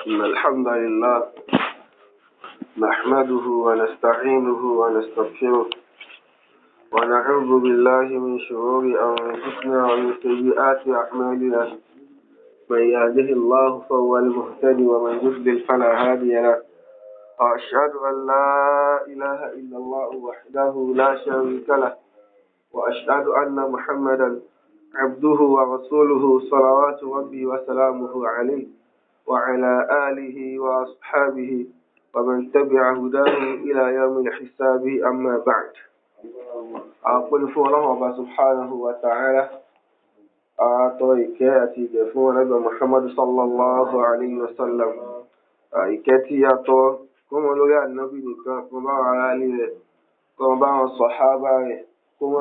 إن الحمد لله نحمده ونستعينه ونستغفره ونعوذ بالله من شرور أنفسنا ومن سيئات أعمالنا. من يهده الله فهو المهتدي ومن يضلل فلا هادي له. وأشهد أن لا إله إلا الله وحده لا شريك له وأشهد أن محمدا عبده ورسوله صلوات ربي وسلامه عليه وعلى آله وأصحابه ومن تبع هداه إلى يوم الحساب. أما بعد، أقول فوالله سبحانه وتعالى أعطيك أتي جفون نبي محمد صلى الله عليه وسلم إكتي يطور كما لو النبي كما على كما الصحابة كما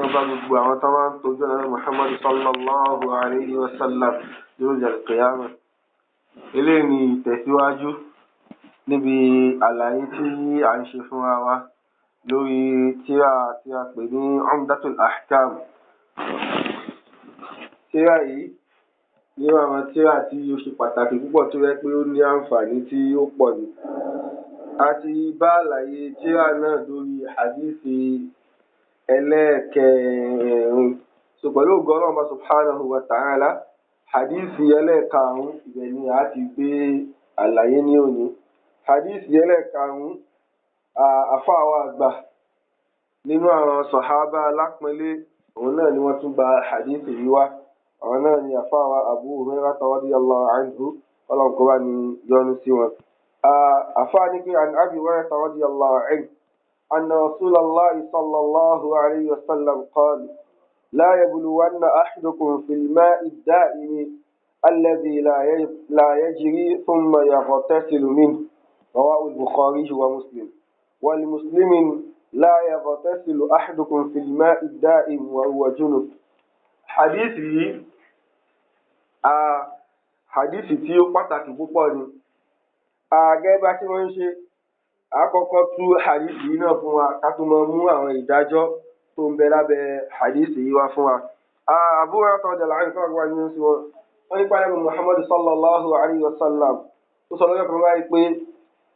بقى طبعا تجنا محمد صلى الله عليه وسلم يوم القيامة. Eléyìí ni ìtẹ̀síwájú níbi àlàyé tí à ń ṣe fúnra wa lórí tírà tí a pè ní Umdatul Ahkam. Tírà yìí ní àwọn tírà tí ó ṣe pàtàkì púpọ̀ tó yẹ pé ó ní àǹfààní tí ó pọ̀ ní. A ti bá àlàyé tírà náà lórí hadithi ẹlẹ́ẹ̀kẹrin. Pẹ̀lú ògo Ọlọ́run subhanahu wa ta'ala, hadithi ẹlẹ́ẹ̀karùn-ún ibẹ̀ ni a ti gbé àlàyé ní òní. Hadithi ẹlẹ́ẹ̀karùn-ún, àfáà wa àgbà nínú àwọn sàhábà alápọ̀nlé òun náà ni wọ́n tún gba hadithi yìí wá. Àwọn náà ni àfáà wa Abu Hurairah radiyallahu anhu, Ọlọ́run kó bá ní yọ́nú sí wọn. Àfáà ní kí an Abi Hurairah radiyallahu anhu anna Rasulallahi sallallahu alayhi wa sallam qala: لا يبلون أحدكم في الماء الدائم الذي لا يجري ثم يغتسل منه. رواه البخاري ومسلم. ولمسلم: لا يغتسل أحدكم في الماء الدائم وهو جنب. حديثي حديثي tí ó pàtàkì púpọ̀ ni. Gẹ́gẹ́ bá tí wọ́n ń ṣe àkọ́kọ́ tú hadith yìí náà fún wa ká tó máa mú àwọn ìdájọ́ tó ń bẹ lábẹ́ hadithi yìí wá fún wa. Abu Hurairah radiyallahu anhu kọ́ wá nínú sí wọn. Wọ́n ní pàdé Muhammad sallallahu alayhi wa sallam tó sọ lọ́jọ́ kan báyìí pé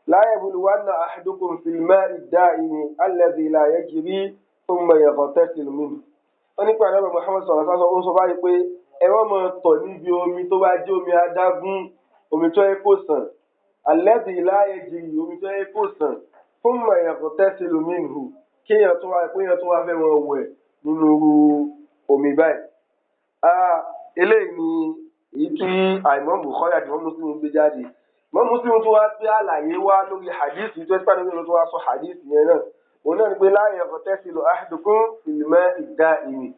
la yabluwanna ahadukum fil ma'i da'imi alladhi la yajri thumma yaghtasil minhu. Wọ́n ní pàdé Muhammad sallallahu alayhi wa sallam ó sọ báyìí pé ẹ wọ́n máa tọ̀ níbi omi tó bá jẹ́ omi adágún, omi tó yẹ kó sàn, alladhi la yajri, omi tó yẹ kó sàn, thumma yaghtasil minhu, kéèyàn tó wá fẹ́ wọn wẹ̀ nínú omi báyìí. Eléyìí ni èyí tí Imam Bukhari àti Imam Muslim gbé jáde. Imam Muslim tó wá gbé àlàyé wá lórí hadith tó ẹ́sìpá nínú tó wá sọ hadith yẹn náà. Òun náà ni pé la yaghtasilu ahadukum fil ma'i da'imi.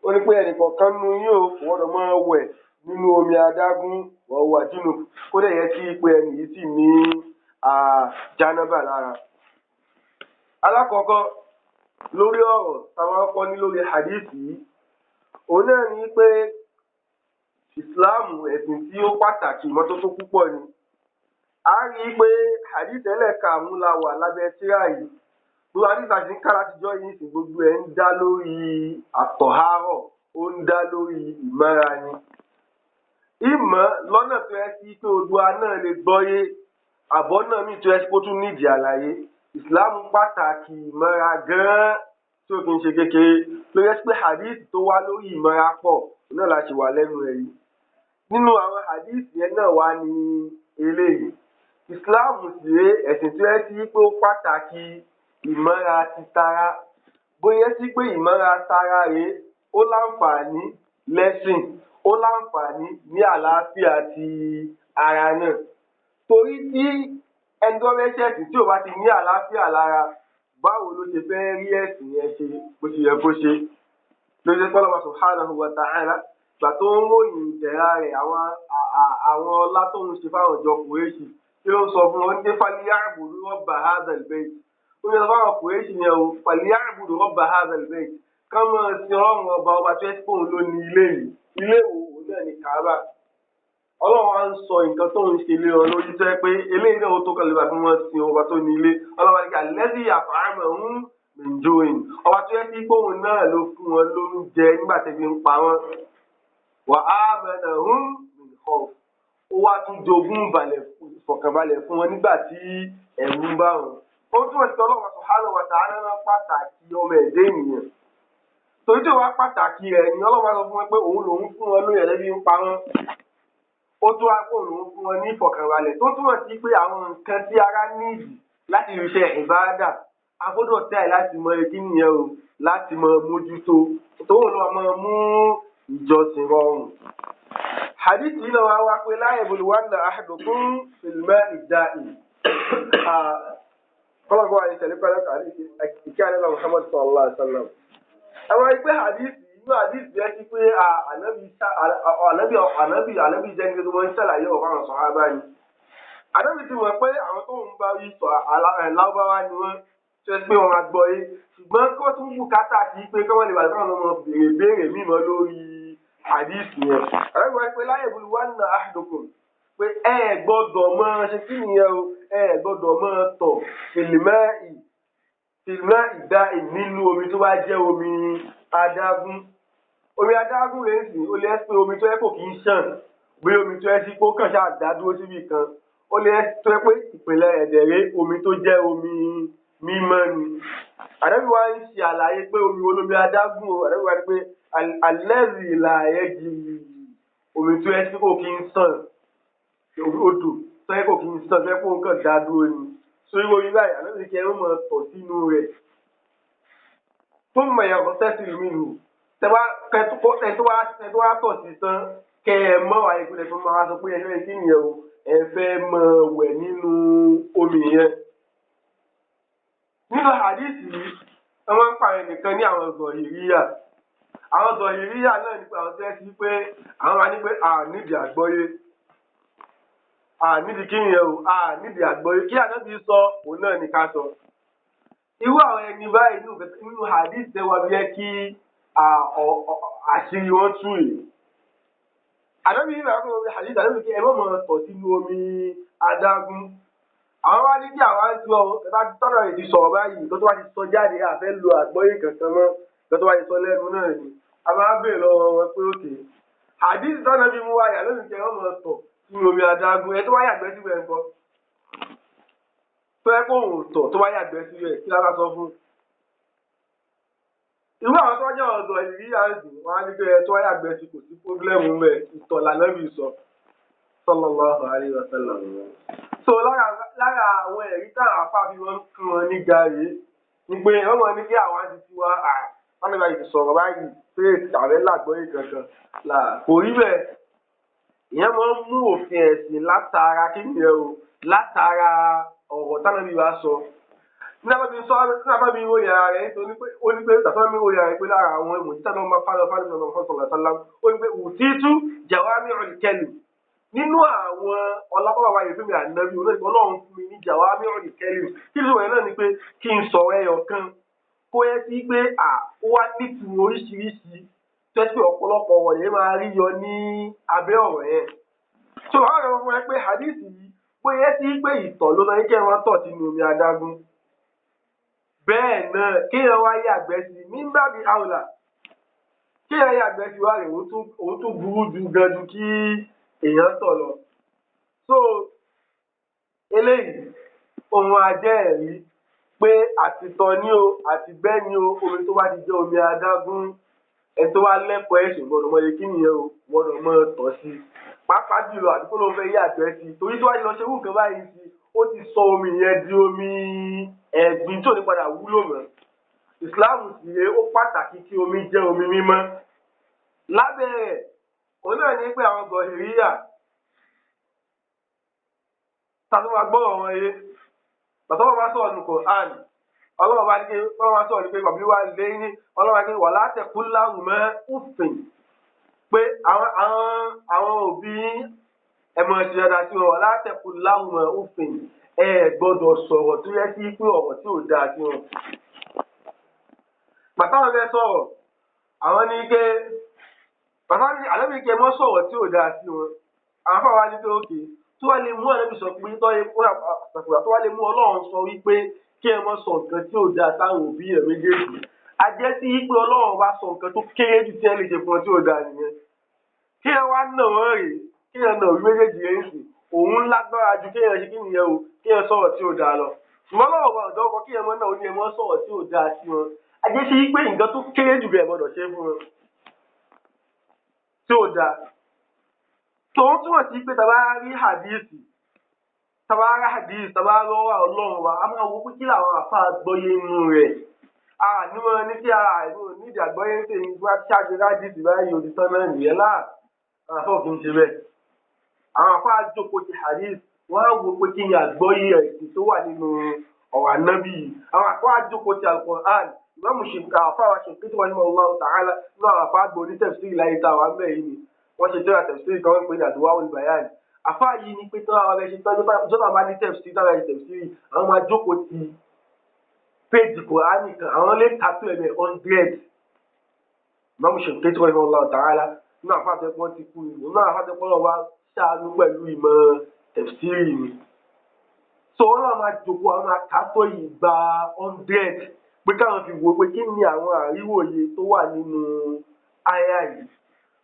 Ó ní pé ẹnìkọ̀ọ̀kan nínú yóò gbọ́dọ̀ máa wẹ̀ nínú omi adágún wa huwa junub. Kó dẹ̀ yẹ kí pé ẹni yìí sì ní jánábà lára. Alákọ̀ọ́kọ́ lórí ọ̀rọ̀ táwọn akọ́ ní lórí hadith yìí, òun náà ní pé ìsìláàmù ẹ̀sìn tí ó pàtàkì ìmọ́tótó púpọ̀ ni. A rí i pé hadith ẹlẹ́ẹ̀karùn-ún la wà lábẹ́ tírà yìí. Gbogbo hadith àti ká látijọ́ yìí sì gbogbo ẹ̀ ń dá lórí àtọ̀hárọ̀, ó ń dá lórí ìmọ́ra ni. Ìmọ̀ lọ́nà tó yẹ sí pé odua náà lè gbọ́yé, àbọ̀ náà mí tó yẹ sí pé ó tún nídìí àlàyé. Ìsìláàmù pàtàkì ìmọ̀ra gan-an tí ó kì í ṣe kékeré. Ló yẹ pé hadith tó wá lórí ìmọ̀ra pọ̀ náà la ṣe wà lẹ́nu ẹ̀ yìí. Nínú àwọn hadith yẹn náà wá ní eléyìí. Ìsìláàmù sì ré ẹ̀sìn tó yẹ sí pé ó pàtàkì ìmọ̀ra ti tara. Bóyá sí pé ìmọ̀ra tara rèé ó láǹfààní lẹ́sìn, ó láǹfààní ní àlàáfíà ti ara náà. Torí tí ẹni tó fẹ́ ṣẹ̀sìn tí ò bá ti ní àlàáfíà lára, báwo ló ṣe fẹ́ rí ẹ̀sìn yẹn ṣe bó ṣe yẹ kó ṣe. Ló ṣe pé Allah subhanahu wa ta'ala gbà tó ń ròyìn ìdẹ̀ra rẹ̀ àwọn ọlá tó ń ṣe fáwọn ọjọ́ Kùrẹ́ṣì tí ó ń sọ fún wọn ní falya'budu rabba hadhal bayt. Ó ní fáwọn Kùrẹ́ṣì yẹn o, falya'budu rabba hadhal bayt. Ká máa sin Ọlọ́run ọba tó ẹ́ fóun ló ní ilé yìí. Ilé òun náà ní Kaaba. Ọlọ́run á ń sọ nǹkan tó ń ṣe lé ọ lórí tó yẹ pé eléyìí náà ó tó kàn lè bá fún wọn sin ọba tó ní ilé. Ọlọ́run á ní alladhi at'amahum min ju'in. Ọba tó yẹ kí gbóhùn náà ló fún wọn lóúnjẹ nígbà tẹ́bi ń pa wọ́n. Wa amanahum min khawf. Ó wá tún jogún balẹ̀ ìfọ̀kànbalẹ̀ fún wọn nígbà tí ẹ̀rù ń bá wọn. Ó túmọ̀ sí Ọlọ́run subhanahu wa ta'ala náà pàtàkì ọmọ ẹ̀dá ènìyàn. Torí tí ó wá pàtàkì rẹ̀ ni Ọlọ́run sọ fún wọn pé òun lòun fún wọn lóyè lẹ́bí ń pa wọn. Ó tún wá pé òun lòun fún wọn ní ìfọ̀kànbalẹ̀ tó túmọ̀ sí pé àwọn nǹkan tí ara níìdì láti iṣẹ́ ìbáradà a gbọ́dọ̀ tẹ̀ láti mọ etí nìyẹn o láti mọ mójútó tóun lọ mọ mú ìjọsìn rọrùn. Hadith yìí náà wá pé la yabluwanna ahadukum fil ma'i da'im. Kọ́lọ́gbọ́ wa ìṣẹ̀lẹ̀ pẹ̀lú ìkí àlẹ́ náà Muhammad sallallahu alaihi wasallam. Àwọn ẹgbẹ́ hadith inú hadith yẹn ti pé ànábì jẹ́ nígbà tó wọ́n ń ṣàlàyé ọ̀rọ̀ àwọn sàhábà ni. Ànábì ti mọ̀ pé àwọn tó ń bá yí sọ Lárúbáwá ni wọ́n ṣe pé wọ́n máa gbọ́ yé. Ṣùgbọ́n kí wọ́n tún bùkátà sí pé kí wọ́n lè bàtà wọn mọ béèrè mímọ́ lórí hadith yẹn. Ànábì wáyé pé la yabluwanna ahadukum pé ẹ gbọ́dọ̀ máa ṣe kí nìyẹn o ẹ gbọ́dọ̀ máa tọ̀ fìlímẹ́ì dá nínú omi tó bá jẹ́ omi adágún. Omi adágún rẹ̀ sì ó lè pé omi tó yẹ kò kí ń ṣàn bí omi tó yẹ sí pé ó kàn ṣáà dá dúró síbì kan. Ó lè tó yẹ pé ìpìlẹ̀ ẹ̀dẹ̀rẹ́ omi tó jẹ́ omi mímọ́ ni. Ànábì wá ń ṣe àlàyé pé omi olómi adágún o Ànábì wá ní pé allazi la yajri omi tó yẹ sí kò kí ń ṣàn odò tó yẹ kò kí n sàn fẹ́ kó nǹkan dá dúró ni sórí orí báyìí àlejò kí ẹ ń mọ tọ̀ sínú rẹ̀ tó mọ ìyàwó tẹ́sí mi nù tó wá tọ̀ sí tán kẹ ẹ mọ àyè ìpínlẹ̀ tó máa sọ pé ẹ fẹ́ kí nìyẹn o ẹ fẹ́ mọ wẹ̀ nínú omi yẹn. Nínú hadisi yìí ẹ máa ń pààyàn nìkan ní àwọn zọ̀hìríyà náà nípa àwọn tẹ́sí pé àwọn máa ní pé nídìí àgbọ́yé. Nídìí kí nìyẹn o nídìí àgbọ́yé kí ànábì sọ òun náà ní ká sọ. Irú àwọn ẹni báyìí nínú hadith tẹ wá bí ẹ kí àṣírí wọn tú rè. Ànábì yìí bàbá kan hadith ànábì kí ẹ mọ̀ mọ̀ tọ̀ sínú omi adágún. Àwọn wá ní kí àwọn á tú ọ ẹ̀ka tọ́nà èdè sọ̀rọ̀ báyìí tó wá ti sọ jáde àfẹ́ lo àgbọ́yé kankan mọ́ tó wá ti sọ lẹ́nu náà ni. A máa bèèrè lọ́wọ́ wọn pé òkè hadith tọ́nà bí mú wáyà lónìí kí ẹ mọ̀ mọ̀ tọ̀ nínú omi adágún ẹ tó wáyà gbẹ síbẹ̀ ńkọ́ tó yẹ kó òun tọ̀ tó wáyà gbẹ síbẹ̀ kí lára sọ fún. Irú àwọn tó wájà ọ̀dọ̀ ìrírí àǹdì wọn á ní pé ẹ tó wáyà gbẹ sí kò sí pọ́blẹ́mù mẹ́ ìtọ̀ lànàbì sọ sallallahu alaihi wasallam. So lára àwọn ẹ̀rí táwọn afáfi wọn fún wọn ní gàrí ni pé wọ́n mọ̀ ní kí àwọn ti ti wá wọn nígbà yìí sọ̀rọ̀ báyìí pé tàbí làgbọ́yé kankan kò rí bẹ́ẹ̀. Ìyẹn máa ń mú òfin ẹ̀sìn látara kí ni ẹ o látara ọ̀rọ̀ tánàbí wa sọ. Nígbà bí wọ́n yàrá rẹ̀ nítorí pé ó ní pé tàbí wọ́n yàrá rẹ̀ pé lára àwọn ìmọ̀jísà náà máa fálọ́ fálọ́ ọ̀nà ọ̀sán ọ̀sán ó ní pé òtítú jawami'ul kalim nínú àwọn ọlápàá wa yìí fún mi ànábì Ọlọ́run fún mi ní jawami'ul kalim kí ló wẹ̀ náà ni pé kí n sọ̀rọ̀ ẹyọ kan kó yẹ sí pé ó wá nítumọ̀ oríṣiríṣi tẹ́sí ọ̀pọ̀lọpọ̀ ọ̀rọ̀ yẹn máa rí yọ ní abẹ́ ọ̀rọ̀ yẹn. So àwọn ọ̀rọ̀ fún ẹ pé hadith yìí pé yẹ sí pé ìtọ̀ ló sọ kí ẹ wọ́n tọ̀ sínú omi adágún. Bẹ́ẹ̀ náà kí ẹ wá yàgbẹ́ sí nígbà bíi àwòlà kí ẹ yàgbẹ́ sí wá rè òun tún burú ju gan ju kí èèyàn tọ̀ lọ. So eléyìí ohun ajẹ́ ẹ̀rí pé àtìtọ̀ ni o àtìgbẹ́ ni o omi tó bá ti jẹ́ omi adágún ẹni tó wá lẹ́kọ̀ọ́ ẹ̀sìn gbọ́dọ̀ mọ iye kí nìyẹn o gbọ́dọ̀ mọ tọ̀ sí pàápàá jùlọ àdúgbò ló ń fẹ́ yàgbẹ́ sí torí tó wá ti lọ ṣe nǹkan báyìí sí ó ti sọ omi yẹn di omi ẹ̀gbin tí ò ní padà wúlò mọ́. Ìsìláàmù sì rèé ó pàtàkì kí omi jẹ́ omi mímọ́. Lábẹ́ rẹ̀ òun náà ní pé àwọn gọ̀hìríyà tàbí wọn gbọ́rọ̀ wọn yé bàtà wọn bá sọ̀rọ̀ nù Kùránì ọlọ́wọ́ bá ní ọlọ́wọ́ bá sọ̀rọ̀ ní pé bàbí wa lé ní ọlọ́wọ́ bá ní wà látẹ̀kú láwùmọ́ òfin pé àwọn òbí ẹ̀mọ̀ ìṣẹ̀dá sí wọn wà látẹ̀kú láwùmọ́ òfin gbọ́dọ̀ sọ̀rọ̀ tó yẹ sí pé ọ̀rọ̀ tí ò dáa sí wọn. Bàtà wọn fẹ́ sọ̀rọ̀ àwọn ní ké bàtà ní àlẹ́bí ké mọ́ sọ̀rọ̀ tí ò dáa sí wọn àwọn fáwọn ní pé òkè tó wá lè mú àlẹ́bí sọ pé tó wá lè mú Ọlọ́run sọ wípé kí ẹ mọ sọ nǹkan tí ò dáa sáwọn òbí ẹ méjèèjì a jẹ́ sí pé Ọlọ́run bá sọ nǹkan tó kéré jù tí ẹ lè ṣe fún ọ tí ò dáa nìyẹn kí ẹ wá nà wọ́n rèé kí ẹ nà òbí méjèèjì rẹ̀ sì òun lágbára ju kéèyàn ṣe kí nìyẹn o kéèyàn sọ̀rọ̀ tí ò dáa lọ ṣùgbọ́n lọ́wọ́ bá ọ̀dọ́ ọkọ kéèyàn mọ́ náà ó ní ẹ mọ́ sọ̀rọ̀ tí ò dáa sí wọn ajé sí pé nǹkan tó kéré jù bẹ́ẹ̀ gbọ́dọ̀ ṣe fún wọn tí ò dáa tòun túmọ̀ sí pé tàbá rí hadisi tàbá lọ́wọ́ ọlọ́run wa a máa wo pé kí làwọn àfa gbọ́yé inú rẹ̀ níwọ̀n ní kí ara àìní onídìí àgbọ́yé ń tèmi wá ṣáájú hadisi báyìí òdìtán náà nìyẹn láà àwọn afọ kì í ṣe bẹ́ẹ̀ àwọn afọ àjòkó ti hadith wọ́n á wo pé kí ni àgbọ́yé ẹ̀sìn tó wà nínú ọ̀rọ̀ ànábì àwọn afọ àjòkó ti Al-Qur'an ìmáàmù àfa wa ṣe pété wọn ní Allahu ta'ala nínú àwọn afọ àgbò ní tafsir láyé tá àwọn amẹ́ yìí ni wọ́n ṣe tẹ́lá tafsir kan wọ́n pè ní Adwa'ul Bayan afọ yìí ni pé tí wọ́n bá ṣe tọ́jú jọba bá ní tafsir táwọn ẹ̀ṣẹ̀ tafsir àwọn máa jókòó ti péjì Kùránì kan àwọn lè kàtó ẹ̀mẹ̀ 100 ìmáàmù ṣe pété wọn ní Allahu ta'ala nínú àfàtẹ́pọ̀ ti kú ìlú nínú àfàtẹ́pọ̀ náà wá ṣáánú pẹ̀lú ìmọ̀ tẹ̀síìrì ni. so wọn náà máa jòkó àwọn akátó yìí gba 100 pé káwọn fi wò pé kí ni àwọn àríwòye tó wà nínú àyà yìí.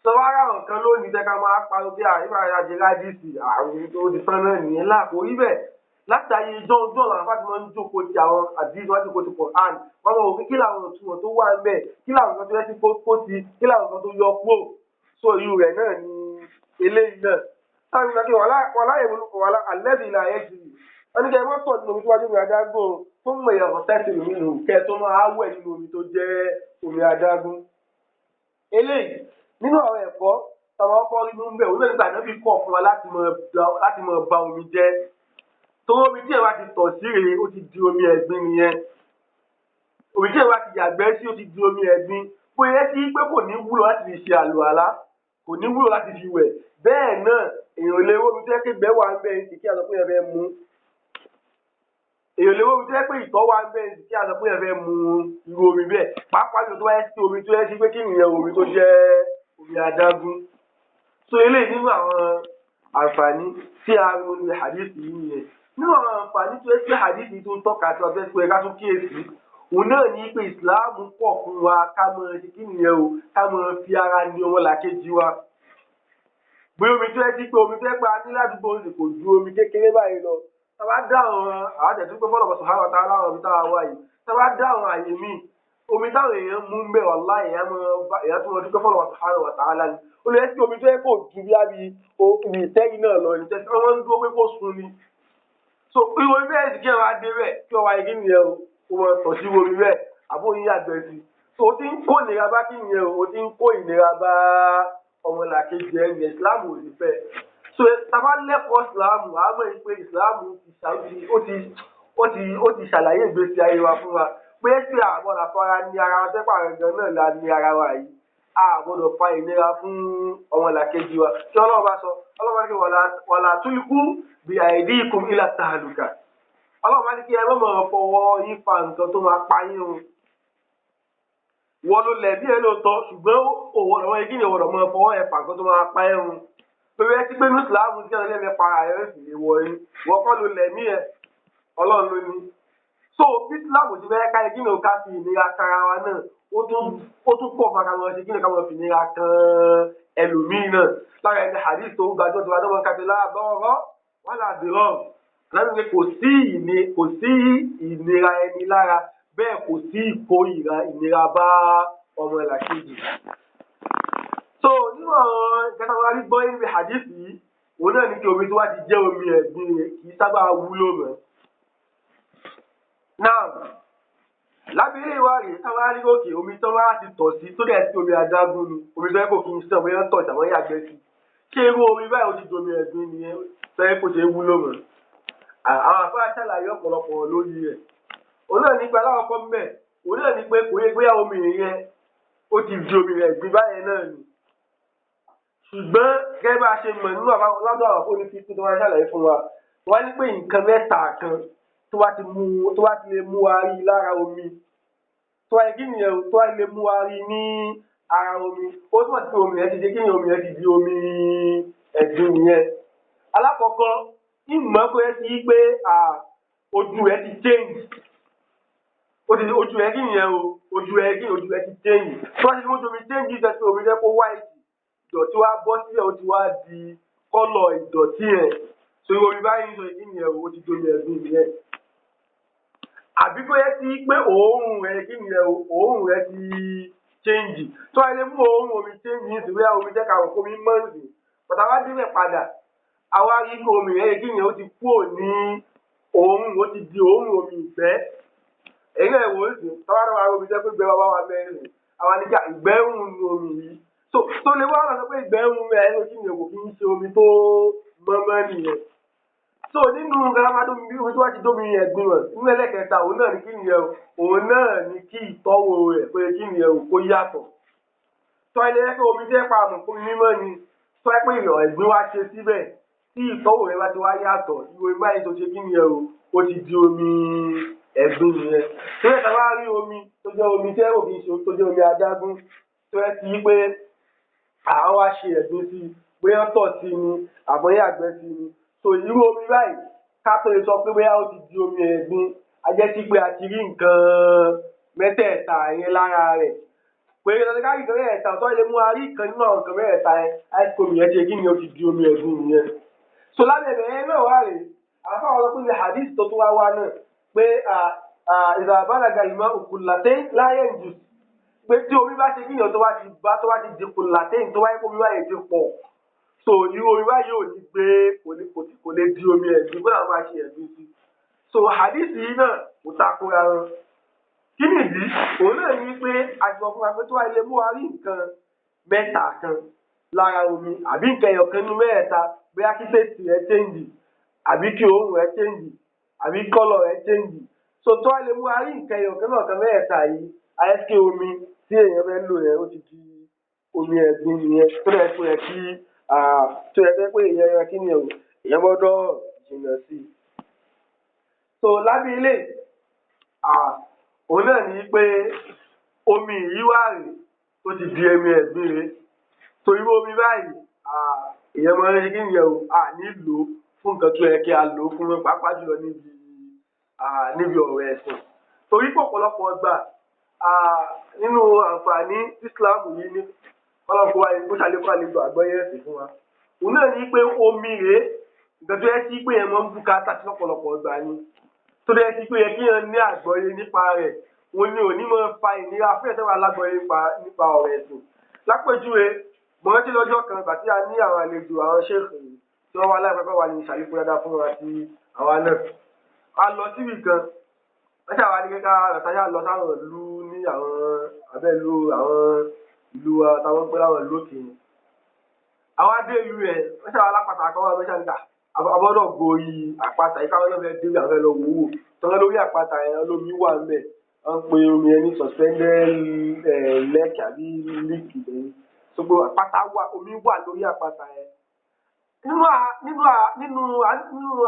sọ wá ra nǹkan lónìí tẹ́ ká máa parọ́ bí àríwá ayájẹ ládìsì àrùn tó di tán náà nìyẹn láàkó rí bẹ́ẹ̀ látàrí jọ́njọ́ làwọn afáàtì máa ń jókòó ti àwọn àdìsí wájú kó ti pọ̀ àn wọ́n máa wò pé kí làwọn òtún tó wà ń bẹ̀ kí làwọn kan tó yẹ kó ti kí làwọn kan tó yọ kúrò so irú rẹ̀ náà ni eléyìí náà táwọn ìgbà kí wàhálà ìmúlùkọ wàhálà alẹ́bí ilà ayé ti wọ́n ní kẹ́ ẹ má tọ̀ nínú omi tó wájú omi adágún tó ń mọ ìyàwó tẹ́sí omi nù kẹ́ ẹ tó máa wẹ̀ nínú omi tó jẹ́ omi adágún. eléyìí nínú àwọn ẹ̀kọ́ táwọn ọkọ rí ń bẹ̀ òun náà nígbà náà fi kọ̀ fún wa láti mọ ba omi jẹ́ tó omi tí ẹ bá ti tọ̀ sí rèé ó ti di omi ẹ̀gbin nìyẹn omi tí ẹ bá ti yàgbẹ́ sí ó ti di omi ẹ̀gbin bóyá sí pé kò ní wúlò láti fi ṣe àlùwàlá kò ní wúlò láti fi wẹ̀ bẹ́ẹ̀ náà èèyàn lè wọ́n mi tó yẹ pé ìgbẹ́ wà ń bẹ́ẹ̀ ní kí a sọ pé ẹ fẹ́ mu èèyàn lè wọ́n mi tó yẹ pé ìtọ̀ wà ń bẹ́ẹ̀ ní kí a sọ pé ẹ fẹ́ mu irú omi bẹ́ẹ̀ pàápàá jù tó wáyé sí omi tó yẹ sí pé kí nìyẹn omi tó jẹ́ omi adágún so eléyìí nínú àwọn àǹfààní tí a rí nínú hadith yìí nìyẹn nínú àwọn àǹfààní tó yẹ sí hadith yìí tó ń tọ́ka sí ọjọ́ ìpínlẹ̀ ká tún kíyèsí òun náà ní pé ìsìláàmù pọ̀ fún wa ká mọ ṣe kí nìyẹn o ká mọ fi ara ní ọmọlàkejì wa bí omi tó yẹ sí pé omi tó yẹ pé a ní ládùúgbò ń kò ju omi kékeré báyìí lọ tábà dá àwọn àtẹ̀tún pé fọlọ́pọ̀ sọ̀hánà ọ̀tá aláwọ̀ omi táwa wá yìí tábà dá àwọn àyè míì omi táwọn èèyàn mú ń bẹ̀ wàláhì èèyàn tó mọ dúpẹ́ fọlọ́pọ̀ sọ̀hánà ọ̀tá aláwọ̀ ó lè sí omi tó yẹ kó ju bí omi ìtẹ́yìn náà lọ ìtẹ́sí wọn ń dúró pé kó sun ni so ìwọ bẹ́ẹ̀ sì kí ẹ wá dé bẹ́ẹ̀ kí ọ wá igi nìyẹn o kó mọ tọ̀ sí omi bẹ́ẹ̀ àbó yín àgbẹ̀ sí so o ti ń kó ìnira bá kí nìyẹn o ti ń kó ìnira bá ọmọlàkejì ẹni ìsìláàmù ò sì fẹ́ so tàbá lẹ́kọ̀ọ́ ìsìláàmù àmọ́ yìí pé ìsìláàmù ó ti ṣàlàyé ìgbésí ayé wa fún wa pé tí àwọn àfọwọ́ra ní ara wa sẹ́pà rẹ̀ gan náà la ní ara wa yìí a gbọ́dọ̀ fa ìnira fún ọmọlàkejì wa tí ọlọ́run bá sọ ọlọ́run bá ní kí wàlá tulqu bi aydikum ila tahluka ọlọ́run bá ní kí ẹ mọ̀ fọwọ́ yín fa nǹkan tó máa pa yín o wọ́n ló lẹ̀bi ẹ̀ lóòótọ́ ṣùgbọ́n òwò ọ̀rọ̀ yìí kí ni ọ̀rọ̀ mọ̀ fọwọ́ ẹ̀ fà nǹkan tó máa pa ẹ̀ run pẹ̀lú ẹ ti gbé ní ìsìláàmù tí ẹ̀rọ lẹ́mẹ̀ para ẹ̀ sì lè wọ̀ ẹ́ wọ́n kọ́ ló lẹ̀mí ẹ̀ ọlọ́run ló ní. so bí ìsìláàmù ti fẹ́ ká kí ni o ká fi ìnira kára wa náà ó tún pọ̀ fún akamọ̀ ṣe kí ni ká mọ̀ fi ìnira kan ẹlòmíì náà lára ẹni hadith tó gbàjọ́ tó adọ́mọ káfí láàbọ̀rọ̀ wọ́n là dìrọ̀ láti kò sí ìnira ẹni lára bẹ́ẹ̀ kò sí ìnira bá ọmọ ẹ̀làkejì. so nínú àwọn ìkẹta wọn rí gbọ́ níbi hadith yìí òun náà ní kí omi tó wá ti jẹ́ omi ẹ̀gbin kì í sábà wúlò mọ́. náà lábẹ́lẹ́ ìwà rèé táwọn á rí òkè omi tó wá ti tọ̀ sí tó dẹ̀ sí omi adágún ni omi tó yẹ kó kí n sàn bóyá tọ̀ ìtàwọn yàgbẹ́ sí ṣé irú omi báyìí ó ti di omi ẹ̀gbin nìyẹn tó yẹ kó ṣe é wúlò mọ́. àwọn àfáà ṣàlàyé ọ̀pọ̀lọpọ̀ lórí rẹ̀ òun náà ní pé aláwọ̀kọ́ mbẹ̀ òun náà ní pé kò yẹ gbéyàwó omi yẹn ó ti di omi rẹ̀ gbé báyẹn náà ni ṣùgbọ́n gẹ́gẹ́ bá a ṣe mọ̀ nínú lọ́dọ̀ àwọn fóònù fífi tó wá ṣàlàyé fún wa wọ́n ní pé nǹkan mẹ́ta kan tó bá ti lè mú wa rí lára omi tó wá yẹ kí nìyẹn tó wá lè mú wa rí ní ara omi ó túmọ̀ sí pé omi yẹn ti di kí ni omi yẹn ti di omi ẹ̀gbin nìyẹn. alákọ̀ọ́kọ́ ìmọ̀ kó yẹ sí pé ojú ẹ ti change ojú ẹ kí nìyẹn o ojú ẹ ti change tó wá ti mú omi change jẹ́ pé omi jẹ́ kó white ìdọ̀tí wá bọ́ sílẹ̀ ó ti wá di kọ́lọ̀ ìdọ̀tí ẹ̀ so omi báyìí sọ kí nìyẹn o ti domi ẹ̀gbin nìyẹn àbí kó yẹ sí pé òórùn rẹ̀ kí nìyẹn o òórùn rẹ̀ ti change tó ẹ lè mú òórùn omi change ní ìsìnkú omi jẹ́ káwọn omi mọ́ọ̀sì pàtà wá débẹ̀ padà àwa rí kó omi rẹ̀ kí nìyẹn ó ti kúrò ní òórùn ó ti di òórùn omi ìgbẹ́ èyí náà wò ó sì tọ́wọ́ náà wà omi jẹ́ pé gbẹ́ bàbá wa mẹ́rin àwọn nígbà ìgbẹ́ ń nu omi yìí tó lè wá lọ pé ìgbẹ́ ń nu mẹ́rin kí nìyẹn kò kí ń ṣe omi tó mọ́mọ́ nìyẹn so nínú garamadómi bí wọ́n ti wá ti dómi ẹ̀gbin rẹ̀ nínú ẹlẹ́kẹta òun náà ní kí nìyẹn òun náà ní kí ìtọ́wò rẹ̀ pé kí nìyẹn kó yàtọ̀ tọ́ ilé ẹ̀kọ́ omi tẹ́ pa àmọ̀ fún mímọ́ ni tọ́ ẹ pé ìrọ̀ ẹ̀gbin wá ṣe síbẹ̀ tí ìtọ́wò rẹ̀ bá ti wá yàtọ̀ ìwé báyìí tó ṣe kí nìyẹn ó ti di omi ẹ̀gbin nìyẹn tó yẹ ká wá rí omi tó jẹ́ omi tẹ́ òbí ṣe tó jẹ́ omi adágún tó yẹ ti pé àwọn wá ṣe ẹ̀gbin sí bóyá tọ̀ sí ni àbọ̀yé àgbẹ̀ sí ni so irú omi báyìí ká tó lè sọ pé bóyá ó ti di omi ẹ̀gbin a jẹ́ sí pé a ti rí nǹkan mẹ́tẹ̀ẹ̀ta yẹn lára rẹ̀ pé lọ́dọ̀ ká rí nǹkan mẹ́tẹ̀ẹ̀ta ọ̀tọ̀ ilé mú a rí ìkan nínú àwọn nǹkan mẹ́tẹ̀ẹ̀ta yẹn ice cream yẹn ti kí ni ó ti di omi ẹ̀gbin nìyẹn so lábẹ́ bẹ̀rẹ̀ náà wà rèé àfa àwọn ọlọ́pàá ní hadith tó tún wá náà pé ìdàbàdàgà ìmọ̀ òkùnlàtẹ́ láyé jù pé tí omi bá ṣe kí ni tó bá ti di òkùnlàtẹ́ tó wáyé kó omi báyìí ti pọ̀ so irú omi báyìí ò ní gbé kò lè di omi ẹ̀gbin kó làwọn máa ṣe ẹ̀gbin sí so hadith yìí náà kò takora wọn kí nìdí òun náà ní pé àjọ fún wa pé tó wà ilé mú wa rí nǹkan mẹ́ta kan lára omi àbí nǹkan ẹyọ kan nínú mẹ́ẹ̀ta bóyá kí tètè rẹ̀ change àbí kí òórùn rẹ̀ change àbí kọ́lọ̀ rẹ̀ change so tó wà ilé mú wa rí nǹkan ẹyọ kan náà kan mẹ́ẹ̀ta yìí ayẹ́sìkè omi tí èèyàn fẹ́ lò rẹ̀ ó ti di omi ẹ̀gbin nìyẹn tó dẹ̀ tó yẹ kí tó yẹ pé èèyàn kí ni èèyàn gbọ́dọ̀ jìnnà sí i so lábẹ́ ilé òun náà ní pé omi yìí wà rè ó ti di omi ẹ̀gbin rè so irú omi báyìí èèyàn máa ń ṣe kí ni nílò fún nǹkan tó yẹ kí a lò fún pàápàá jùlọ níbi ọ̀rọ̀ ẹ̀sìn torí pọ̀pọ̀lọpọ̀ gbà nínú àǹfààní Islam yìí ní ọlọ́pàá wa kó ṣàlékún àlejò àgbọ́yé ẹ̀sìn fún wa òun náà ní pé omi rèé nǹkan tó yẹ sí pé yẹn máa ń bùkátà sí lọ́pọ̀lọpọ̀ gbà ni tó yẹ sí pé yẹ kí yẹn ní àgbọ́yé nípa rẹ̀ òun ni òní máa fa ìnira fún ẹ̀sẹ̀ wa lágbọ́yé nípa ọ̀rọ̀ ẹ̀sìn lápèjúwe mo rántí lọ́jọ́ kan ìgbà tí a ní àwọn àlejò àwọn ṣéèkì tí wọ́n wá láìpẹ́ wà ní ìṣàlékún dáadáa fún wa àti àwa náà a lọ síbì kan wọ́n ṣàwá ní kíkà àtàyà lọ sáwọn ìlú ní àwọn abẹ́lú àwọn ìlú àtàwọn pé láwọn ìlú òkè àwọn adé ìlú rẹ̀ wọ́n ṣàwá lápàtà kan wọ́n mẹ́ṣà níta àbọ̀dọ̀ gorí àpáta yìí káwọn náà fẹ́ dé àwọn lọ wò ó tọ́lá lórí àpáta yẹn lómi wà ń bẹ̀ wọ́n pe omi ẹni suspended lake àbí leak lẹ́yìn sọgbó àpáta wà omi wà lórí àpáta yẹn nínú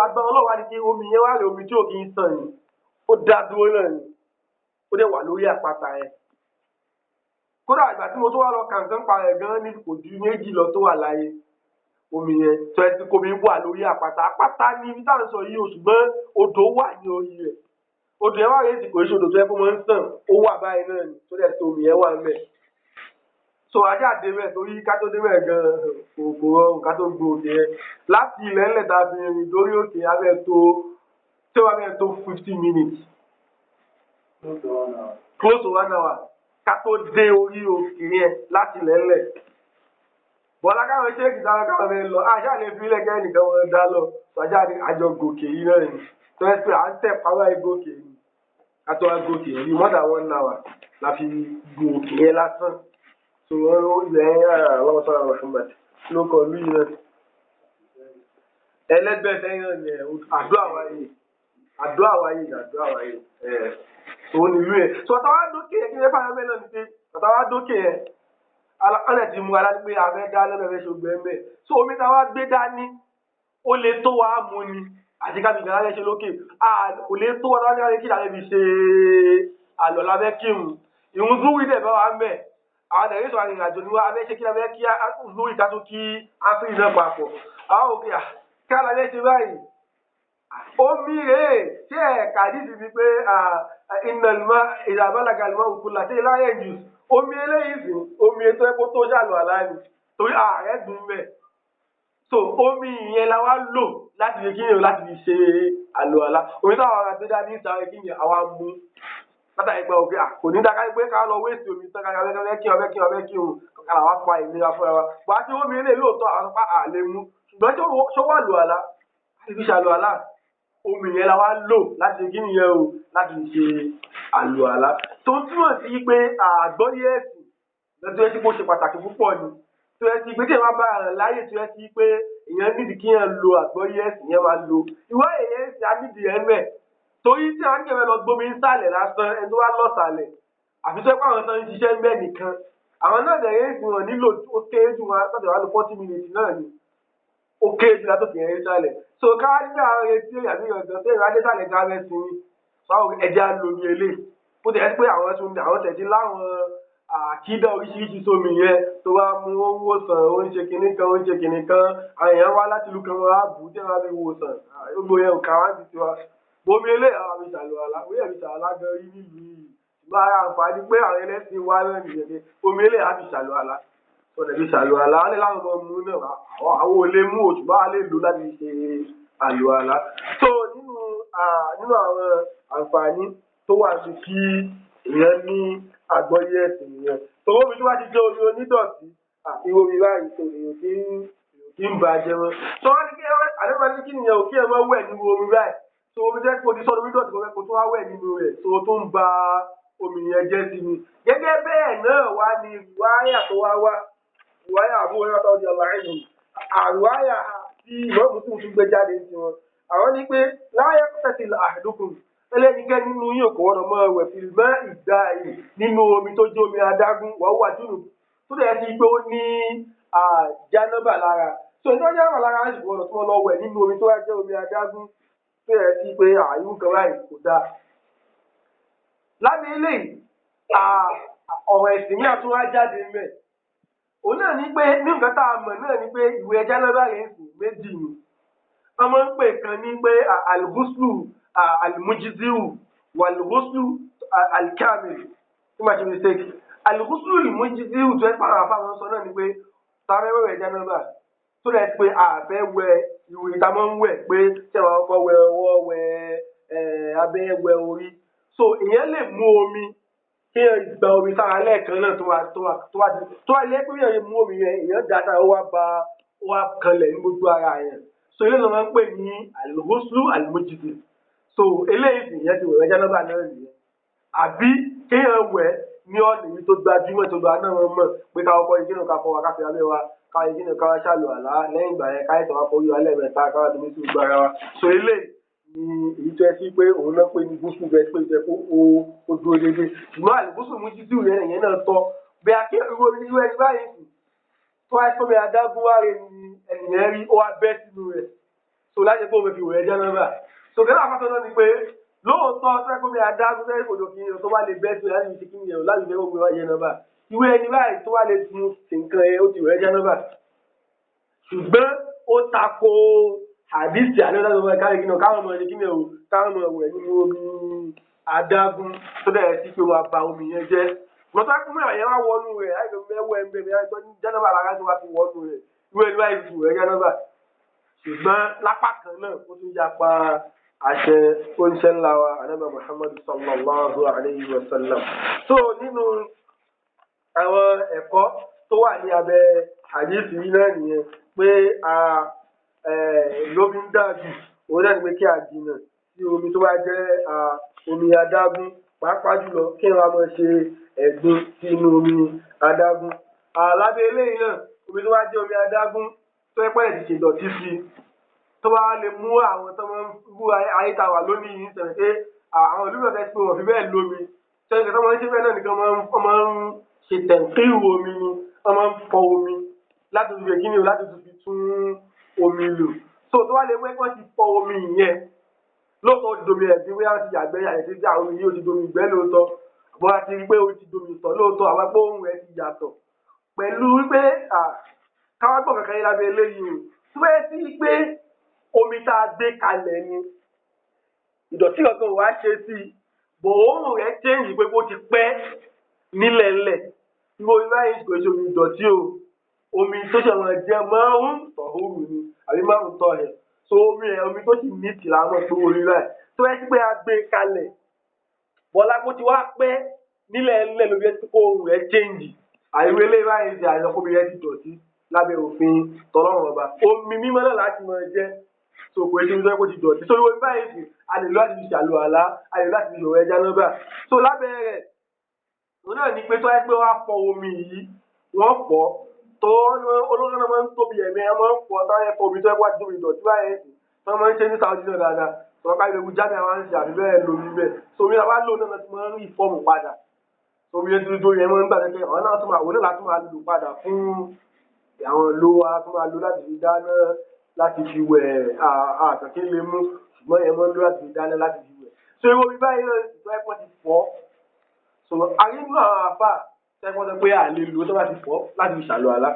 agbọn ọlọ́wà ni pé omi yẹn wà lé omi tí ò kì í sàn yìí ó dá dúró náà ni ó dẹ̀ wà lórí àpáta yẹn kódà ìgbà tí mo tó wá lọ kàǹkàn pa rẹ̀ gan ní kò ju méjì lọ tó wà láyé omi yẹn tó ẹ ti kó mi wà lórí àpáta ní ibi táwọn sọ yìí ṣùgbọ́n odò wà ní orí rẹ̀ odò yẹn wà lẹ́yìn tí kò ṣe odò tó yẹ kó máa ń sàn ó wà báyìí náà ni tó dẹ̀ tó omi yẹn wà ń bẹ̀ so ajá débẹ̀ torí ká tó débẹ̀ gan kò rọrùn ká tó gbó òkè yẹn láti ilẹ̀ ńlẹ̀ tá a fi rìn lórí òkè abẹ́ tó 50 minutes close to 1 hour ká tó dé orí òkè yẹn láti ilẹ̀ ńlẹ̀ bọ́lá káwọn ṣéèkì sáwọn káwọn fẹ́ lọ àṣà lè fi ilẹ̀ kẹ́hìn nìkan wọn dá lọ sọjá ní àjọ gòkè yìí náà ni tó ẹ pé à ń tẹ̀ pàwọ́ gòkè yìí ká tó wá gòkè yìí more than 1 hour la fi gòkè yẹn lásán so ilẹ̀ ọlọ́wọ́ sọ́ra Muhammad ló kọ lú yìí náà ẹlẹ́gbẹ́ sẹ́yìn náà ni àdúrà wáyé òun nílùú yẹn so àtàwọn àdókè yẹn kí lè fàyọ bẹ́ẹ̀ náà ni pé àtàwọn àdókè yẹn ọ̀nà ti mú aláàbí pé afẹ́ dá lọ́nà ẹ̀fẹ́ ṣògbẹ́ ń bẹ̀ so omi tá a wá gbé dání ó lè tó wa mú ni àti ká bìgbà lábẹ́ ṣe lókè kò lè tó wa lábẹ́ kí lábẹ́ fi ṣe àlọ́ lábẹ́ kírun ìhun zúwì dẹ̀ bá wa ń bẹ̀ àwọn ẹ̀rí sọ̀rọ̀ ìrìn àjò ni wọ́n abẹ́ ṣe kí lábẹ́ kí zúwì ká tó kí áfírí náà papọ̀ àwọn òkè kí lábẹ́ ṣe báyìí omi rèé tí ẹ̀ka dídì ni pé ìnàlùmọ́ ìdàbálàgàlùmọ́ òkú làtí láyé jù omi eléyìí sìn omi ètò ẹ̀kọ́ tó ṣàlù àlàní torí ààrẹ dùn mẹ́ so omi yẹn la wá lò láti fi kíni o láti fi ṣe àlùwàlá omi táwọn ará tó dá ní ìsàrè kíni àwa mú látàrí pé òkè kò ní dáká pé ká lọ wéèsì omi tán kára fẹ́ kí òun kára wá pa ìlera fúnra wa bó a ti omi ilé lóòótọ́ àwọn apá àlè mú ṣùgbọ́n ṣó wà àlùwàlá láti fi ṣe àlùwàlá omi yẹn la wá lò láti fi kíni yẹn o láti fi ṣe àlùwàlá tó túmọ̀ sí pé àgbọ́yé ẹ̀sìn lọ́jọ́ ẹtí bó ṣe pàtàkì púpọ̀ ni tó yẹ ti gbẹ́dẹ̀ máa bá ara láyè tó yẹ ti pé èèyàn nídìí kí èèyàn lo àgbọ́yé ẹ̀sìn yẹn máa lo ìwọ èèyàn ẹ̀sìn á nídìí ẹ̀ mẹ́ torí tí àwọn kẹfẹ́ lọ gbómi ń sàlẹ̀ lásán ẹni tó wá lọ sàlẹ̀ àfi tó yẹ pé àwọn tó ń ṣiṣẹ́ ń bẹ̀ nìkan àwọn náà dẹ̀ yẹn ìsìn wọn nílò ó kéré jù wọn látọ̀ wá lo 40 minutes náà ni ó kéré jù látòkè yẹn sàlẹ̀ so káwá nígbà àwọn etí àbí ọ̀dọ́ tó ìwádìí sàlẹ̀ gáwẹ́ sí ni báwo ẹja lomi eléyìí bó ti ẹ pé àwọn tẹ̀sí láwọn àkídà oríṣiríṣi sómi yẹn tó wá mú ó ń wòsàn ó ń ṣe kinní kan àwọn èèyàn wá láti ìlú kan wọn á bù ú tí wọn á fi wòsàn gbogbo yẹn ò ká wá sí tiwa bomi eléyìí àwọn àmì ìṣàlùwàlá ó yẹ àmì ìṣàlùwàlá gan rí nílùú yìí ìgbà ara àǹfààní pé àwọn ẹlẹ́sìn wá náà nìyẹn ni bomi eléyìí àmì ìṣàlùwàlá ọ̀nà ìfi ìṣàlùwàlá wọn lè láwọn ọmọ mú náà àwọn ò lè mú òṣùpá wa lè lò láti ṣe àlùwàlá so nínú àwọn àǹfààní tó wà sí kí èèyàn ní àgbọ́yé ẹ̀sìn yẹn tòwó mi tó bá ti jẹ́ omi onídọ̀tí ìwò mi báyìí tó èèyàn kí ń bàjẹ́ wọn tó wá ní kí àdébà ní kí nìyẹn ò kí ẹ máa wẹ̀ nínú omi báyìí tó omi jẹ́ kó ti sọ́dọ̀ onídọ̀tí kó tó wá wẹ̀ nínú rẹ̀ tó tó ń ba omi yẹn jẹ́ sí ni gẹ́gẹ́ bẹ́ẹ̀ náà wá ní ìwáyà tó wá ìwáyà àbúrò yẹn tó di ọ̀la ẹ̀yìn àrùwáyà tí ìmọ̀ọ́mù tún gbé jáde sí wọn àwọn ní pé láyé tẹ̀sí àdúkùn ẹlẹ́nikẹ́ nínú yóò kọ́ ọ̀nà mọ́ ẹ̀wẹ̀ fìlmẹ́ ìdá yìí nínú omi tó jẹ́ omi adágún wọ́n wà jùlọ tó dẹ̀ ti pé ó ní jánábà lára tó ní ọjọ́ àwọn lára láti gbọ́dọ̀ tó wọ́n lọ wẹ̀ nínú omi tó wá jẹ́ omi adágún tó dẹ̀ ti pé àyù kan láì kò dáa. lábẹ́ eléyìí ọ̀rọ̀ ẹ̀sìn ní àtúnwá jáde mẹ́ òun náà ní pé ní nǹkan tá a mọ̀ náà ní pé ìwé jánábà rẹ̀ ń sìn méjì ni wọ́n máa ń pè kan ní pé àlùbùsùlù alimujiziu walghuslu alkamil tí ma ṣe mistake alghuslu alimujiziu tó ẹ pa àwọn afáwọn sọ náà ni pé sáré wẹ̀wẹ̀ jánábà tó lẹ pé àbẹ wẹ ìwé ìta máa ń wẹ̀ pé tẹwàá ọkọ wẹ ọwọ́ wẹ abẹ́ wẹ orí so ìyẹn lè mú omi kí ẹ gba omi sára lẹ́ẹ̀kan náà tó wá lé pé yẹn mú omi yẹn ìyẹn dáta ó wá kanlẹ̀ ní gbogbo ara yẹn so ilé ìlànà máa ń pè ní alghuslu alimujiziu so eléyìí sì yẹn ti wẹ̀ jánábà náà nìyẹn àbí kéèyàn wẹ̀ ní ọ̀nà yìí tó gbajúmọ̀ tó gba náà mọ̀ pé káwọn kọ́ ìdí náà ká fọwọ́ ká fi abẹ́ wa káwọn ìdí náà ká ṣàlù àlá lẹ́yìn ìgbà yẹn káyọ̀ tó wá fọwọ́ alẹ́ mẹ́ta káwọn tó ní sí gbogbo ara wa so eléyìí ni èyí tó ẹ sí pé òun náà pé ní gúúsù bẹ́ẹ̀ pé jẹ́ kó o dúró déédéé ṣùgbọ́n àlùbúsù mú títí yẹn náà tọ́ bí akéwìrò irú ẹni báyìí sì tó wáyé tó bẹ adágún wá rẹ ni ẹnìyẹn rí ó wá bẹ́ sínú rẹ̀ so láti pé òun fi wẹ̀ jánábà sọ̀kẹ́lá àpapọ̀ náà ni pé lóòótọ́ sẹ́kùn mi adágún sẹ́yìn kò lókè yẹn tó wá lè bẹ́ẹ̀ sí láti fi kí yẹn láti fi gbé wáyé náà ìwé ẹni báyìí tó wá lè fún nǹkan ẹ ó ti rẹ̀ jẹ́ náà ṣùgbọ́n ó tako àdìsí àdéhùn káyọ̀ kí náà káwọn ọmọ ẹni kí náà káwọn ọmọ ẹ̀wẹ̀ nínú omi adágún tó dẹ̀ sí pé wọ́n ba omi yẹn jẹ́ mọ̀tò akúmọ̀ ẹ̀yẹ wá wọnú rẹ̀ láìpẹ́ mẹ́wọ́ ẹ̀ ń bẹ̀rẹ̀ láìpẹ́ jẹ́nàbà lára tó wá fi wọnú rẹ̀ ìwé ẹni báyìí fi rẹ̀ jẹ́nàbà ṣùgbọ́n lápá kan náà ó tún yapa àṣẹ oníṣẹ́ ńlá wa ànábì Muhammad sallallahu alayhi wa sallam. tó nínú àwọn ẹ̀kọ́ tó wà ní abẹ́ hadith yìí náà nìyẹn pé lóbi ń dájú òun náà ni pé kí a jìnnà sí omi tó bá jẹ́ omi adágún pàápàá jùlọ kí wọ́n máa ṣe ẹ̀gbin sínú omi adágún. lábẹ́ eléyìí náà omi tó bá jẹ́ omi adágún tó yẹ pẹ́lẹ́ ti ṣe ìdọ̀tí sí i tó bá lè mú àwọn tó máa ń wú ayétawà lónìí yìí sọ̀rọ̀ pé àwọn olùdókòtà ti pé wọ́n fi bẹ́ẹ̀ lómi sọ́yìn tó máa ń ṣe bẹ́ẹ̀ náà nìkan wọ́n máa ń ṣe tẹ̀ǹkìrù omi ni wọ́n máa ń fọ omi láti fi kíni o láti fi tún omi lò so tó wá lè wẹ́ wọ́n ti fọ omi yẹn lóòótọ́ ti domi ẹ̀gbin wíyá ti yàgbẹ́ yàtọ̀ sí àwọn omi yìí ó ti domi ìgbẹ́ lóòótọ́ àbọ̀ àti rí pé ó ti domi ìtọ̀ lóòótọ́ àwọn ẹgbẹ́ ohun rẹ̀ ti yàtọ̀ pẹ̀lú wípé káwá gbọ̀n kankan yín lábẹ́ eléyìí o tó bẹ́ẹ̀ sí pé omi tá a gbé kalẹ̀ ni ìdọ̀tí kankan wàá ṣe sí i bò òórùn rẹ̀ change pé kó ti pẹ́ nílẹ̀ẹ́lẹ̀ irú omi báyìí kò ṣe omi ìdọ̀tí o omi tó ṣe wọn jẹ márùn tọ́ tọ̀húrù ni àbí máàrún tọ̀hẹ̀ so omi tó sì ní tìlà náà pé orí rẹ̀ tó yẹ pé a gbé kalẹ̀ bọ́lá kó ti wá pẹ́ nílẹ̀ ló fi kó ohun rẹ̀ change àìwé lè báyìí ṣe àìsàn kó mi rẹ̀ ti dọ̀tí lábẹ́ òfin tọ́lọ́run ọba omi mímọ́ náà láti máa jẹ́ so kò èsì nítorí kó ti dọ̀tí so omi báyìí sì a lè lọ láti fi ṣàlù àlá a lè láti fi ṣòwò ẹja náà bá so lábẹ́ rẹ̀ òun náà ní pé tó yẹ pé wọ́n á fọ omi yìí wọ́n fọ́ tó olóńgbò náà máa ń tóbi ẹ̀mí ẹ̀ máa ń fọ́ tó yẹ fọ omi tó yẹ kó wá ti tóbi dọ̀tí báyìí sì tó máa ń ṣe ní Saudi náà dáadáa tó ká ilé ìwújáde àwọn àǹṣe àbí bẹ́ẹ̀ lómi bẹ́ẹ̀ so omi àwa lò náà ti máa ń rí ìfọ́ọ̀mù padà so omi yẹn tuntun yẹn máa ń gbà pé àwọn náà tún máa wọlé láti máa lò padà fún àwọn lo wa tún máa lò láti fi dáná láti fi wẹ̀ àtàkì lè mú ṣùgbọ́n yẹn máa ń lò láti fi dáná láti fi wẹ̀ so irú omi báyìí náà ti tó ẹ̀kọ́ ti fọ́ so àyínú àwọn àfà tẹ́kọ́ sọ pé àlè lò tó bá ti fọ́ láti fi ṣàlọ́ àlá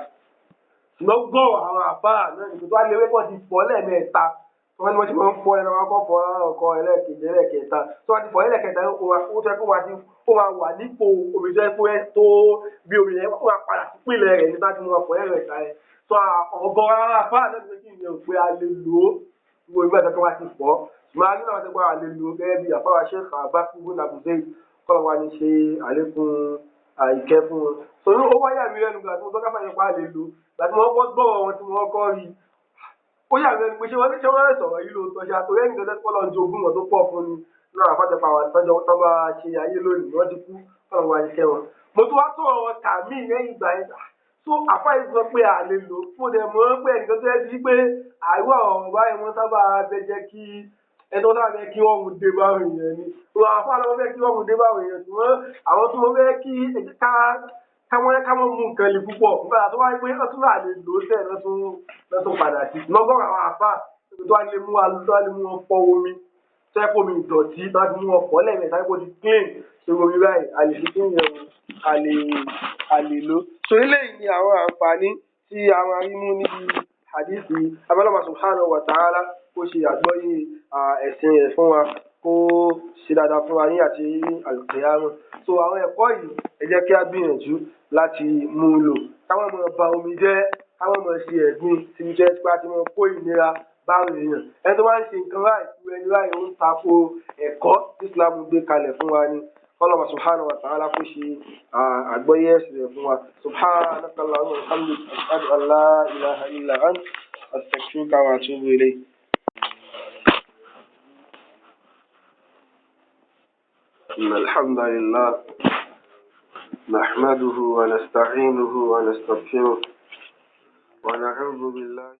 ṣùgbọ́n gbọ́ àwọn àfà náà nígbà tó wá lé wẹ́kọ̀ ti fọ́ lẹ́ẹ̀mẹ́ta wọ́n ní wọ́n ti máa ń fọ ẹran wọn kọ́ fọ ọkọ ẹlẹ́ẹ̀kejì ẹlẹ́ẹ̀kẹta tó wọ́n ti fọ ẹlẹ́ẹ̀kẹta ó tẹ́ kó máa wà nípò omi tó yẹ kó ẹ tó bí omi yẹn kó máa padà sí pìlẹ̀ rẹ̀ nígbà tí wọ́n fọ ẹlẹ́ẹ̀kẹta yẹn tó ọgọ́ ara àfà náà ti fi hàn pé a lè lò ó gbogbo ìgbà tó wá ti fọ́ ṣùgbọ́n a ní àwọn àtẹ́gbọ́ a lè lò ó gẹ́gẹ́ bí àfáwà Sheikh Abakuru Nabuzei kọ́ wa ní ṣe àlékún ìkẹ́ fún wọn sọ̀rọ̀ ó wáyà mi lẹ́nu gbà tí mo tọ́ka fàyẹ̀ pa a lè lò gbà tí wọ́n gbọ́ wọn tí wọ́n kọ́ rí ó yà mí lẹ́nu pé ṣé wọ́n rẹ̀ sọ̀rọ̀ yìí lóòótọ́ ṣe àtòrẹ́ ẹ̀yìn tó tẹ́kọ́ lọ́n jogún wọn tó pọ̀ fún ni náà àfàjọpọ̀ àwọn àtọ́jọ́ tó bá ṣe ayé lónìí wọ́n ti kú kọ́nà wa ṣiṣẹ́ wọn. mo tún wá sọ̀rọ̀ wọn kà mí lẹ́yìn ìgbà yẹn tó àfáyé sọ pé a lè lò fún ẹ̀ mọ́ pé ẹnìkan tó yẹ sí pé àìwọ̀ ọ̀rọ̀ báyìí wọ́n sábà fẹ́ jẹ́ kí ẹni tó sábà fẹ́ kí wọ́n mú dé báwọn èèyàn ni àwọn afáàlọ́ wọn fẹ́ kí wọ́n mú dé báwọn èèyàn ṣùgbọ́n àwọn tó wọ́n fẹ́ kí káwọn mú nǹkan lè púpọ̀ nígbà tó wáyé pé wọ́n tún náà lè lò ó sẹ́ẹ̀ lọ́tún padà sí lọ́gọ́rùn àwọn àfáà tó wá lè mú wọn fọ omi tẹ́kọ̀ mi ìdọ̀tí bá ti mú wọn fọ́ lẹ́ẹ̀mẹ́ta kó ti clean ṣòro mi báyìí àlè fi kí yẹn àlè lò. so eléyìí ni àwọn àǹfààní tí àwọn arímú níbi hadithi abẹ́lọ́mà subhanahu wa ta'ala kó ṣe àgbọ́yé ẹ̀sìn rẹ̀ fún wa kó ṣe dáadáa fún wa ní àti al-qiyamah. so àwọn ẹ̀kọ́ yìí ẹ jẹ́ kí a gbìyànjú láti mú un lò káwọn mọ̀ ba omi jẹ́ káwọn mọ̀ ṣe ẹ̀gbin tí jẹ́ pé ti mọ̀ kó ìnira báwọn èèyàn ẹni tó bá ń ṣe nǹkan báyìí ìwé ẹni báyìí ó ń tako ẹ̀kọ́ tí Islam gbé kalẹ̀ fún wa ni kọ́lọ́mà subhanahu wa ta'ala kó ṣe àgbọ́yé ẹ̀sìn rẹ̀ fún wa subhanaka Allahumma wa bihamdika ashhadu an la ilaha illa anta astaghfiruka wa atubu ilayk. إن الحمد لله نحمده ونستعينه ونستغفره ونعوذ بالله